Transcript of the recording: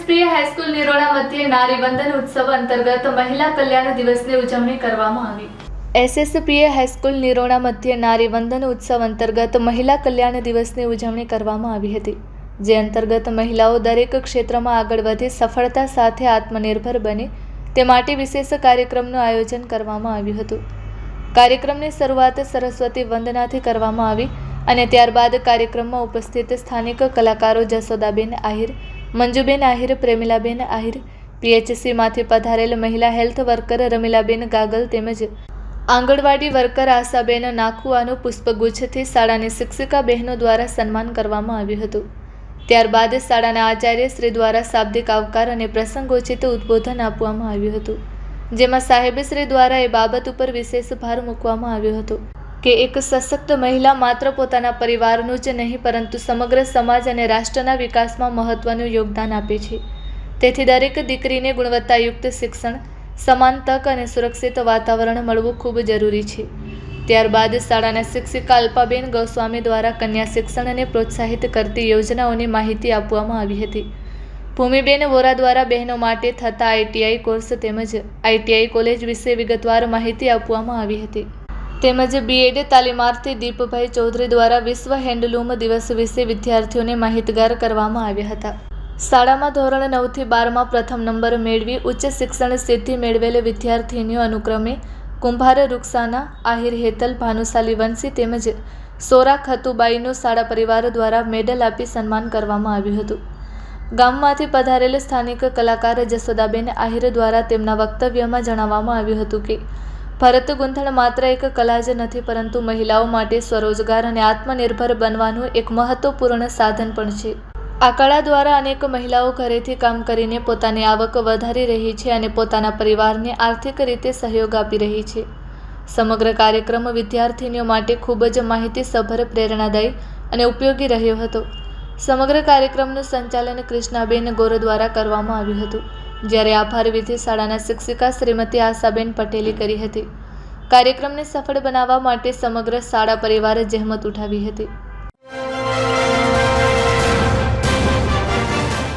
એસએસપીએ high school નિરોણા મધ્યે નારી વંદન ઉત્સવ અંતર્ગત મહિલા કલ્યાણ દિવસની ઉજવણી કરવામાં આવી। એસએસપીએ હાઈસ્કૂલ નિરોણા મધ્યે નારી વંદન ઉત્સવ અંતર્ગત મહિલા કલ્યાણ દિવસની ઉજવણી કરવામાં આવી હતી, જે અંતર્ગત મહિલાઓ દરેક ક્ષેત્રમાં આગળ વધી સફળતા સાથે આત્મનિર્ભર બને તે માટે વિશેષ કાર્યક્રમનું આયોજન કરવામાં આવ્યું હતું। કાર્યક્રમની શરૂઆત સરસ્વતી વંદનાથી કરવામાં આવી અને ત્યારબાદ કાર્યક્રમમાં ઉપસ્થિત સ્થાનિક કલાકારો જશોદાબેન આહિર, મંજુબેન આહિર, પ્રેમિલાબેન આહિર, પીએચસીમાંથી પધારેલ મહિલા હેલ્થ વર્કર રમીલાબેન ગાગલ તેમજ આંગણવાડી વર્કર આશાબેન નાખુઆનું પુષ્પગુચ્છથી શાળાની શિક્ષિકા બહેનો દ્વારા સન્માન કરવામાં આવ્યું હતું। ત્યારબાદ શાળાના આચાર્ય શ્રી દ્વારા શાબ્દિક આવકાર અને પ્રસંગોચિત ઉદ્બોધન આપવામાં આવ્યું હતું, જેમાં સાહેબશ્રી દ્વારા એ બાબત ઉપર વિશેષ ભાર મૂકવામાં આવ્યો હતો કે એક સશક્ત મહિલા માત્ર પોતાના પરિવારનું જ નહીં પરંતુ સમગ્ર સમાજ અને રાષ્ટ્રના વિકાસમાં મહત્વનું યોગદાન આપે છે। તેથી દરેક દીકરીને ગુણવત્તાયુક્ત શિક્ષણ, સમાન તક અને સુરક્ષિત વાતાવરણ મળવું ખૂબ જરૂરી છે। ત્યારબાદ શાળાના શિક્ષિકા અલ્પાબેન ગોસ્વામી દ્વારા કન્યા શિક્ષણને પ્રોત્સાહિત કરતી યોજનાઓની માહિતી આપવામાં આવી હતી। ભૂમિબેન વોરા દ્વારા બહેનો માટે થતા આઈટીઆઈ કોર્સ તેમજ આઈટીઆઈ કોલેજ વિશે વિગતવાર માહિતી આપવામાં આવી હતી। તેમજ બીએડ તાલીમાર્થી દીપભાઈ ચૌધરી દ્વારા વિશ્વ હેન્ડલૂમ દિવસ વિશે વિદ્યાર્થીઓને માહિતગાર કરવામાં આવ્યા હતા। શાળામાં ધોરણ 9 થી 12માં પ્રથમ નંબર મેળવી ઉચ્ચ શિક્ષણ સિદ્ધિ મેળવેલ વિદ્યાર્થીનીઓ અનુક્રમે કુંભાર રૂકસાના આહિર, હેતલ ભાનુશાલી વંશી તેમજ સોરા ખતુબાઈનું શાળા પરિવાર દ્વારા મેડલ આપી સન્માન કરવામાં આવ્યું હતું। ગામમાંથી પધારેલ સ્થાનિક કલાકાર જશોદાબેન આહિર દ્વારા તેમના વક્તવ્યમાં જણાવવામાં આવ્યું હતું કે ભરત ગૂંથણ માત્ર એક કલા જ નથી પરંતુ મહિલાઓ માટે સ્વરોજગાર અને આત્મનિર્ભર બનવાનું એક મહત્વપૂર્ણ સાધન પણ છે। આ કળા દ્વારા અનેક મહિલાઓ ઘરેથી કામ કરીને પોતાની આવક વધારી રહી છે અને પોતાના પરિવારને આર્થિક રીતે સહયોગ આપી રહી છે। સમગ્ર કાર્યક્રમ વિદ્યાર્થીનીઓ માટે ખૂબ જ માહિતીસભર, પ્રેરણાદાયી અને ઉપયોગી રહ્યો હતો। સમગ્ર કાર્યક્રમનું સંચાલન કૃષ્ણાબેન ગોર દ્વારા કરવામાં આવ્યું હતું, જ્યારે આભાર વિધિ શાળાના શિક્ષિકા શ્રીમતી આશાબેન પટેલે કરી હતી। કાર્યક્રમને સફળ બનાવવા માટે સમગ્ર શાળા પરિવારે જહેમત ઉઠાવી હતી।